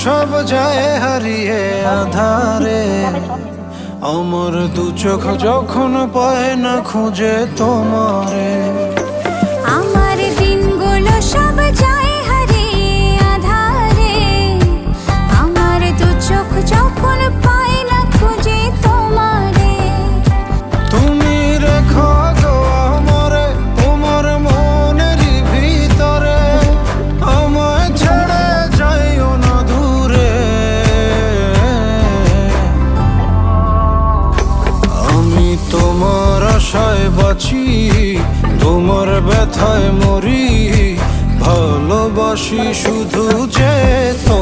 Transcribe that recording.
সব যায় হারিয়ে আধারে। আমার দু চোখ যখন পায় না খুঁজে তোমারে। আমার দিনগুলো সব যায় হারিয়ে আধারে। আমার দু চোখ যখন পায় না খুঁজে তোমারে। তুমি রেখো গো আমারে তোমার মনেরই ভিতরে, আমায় ছেড়ে যাইও না দূরে। আমি তোমার আশায় বাঁচি, তোমার ব্যথায় মরি, ভালোবাসি শুধু যে তো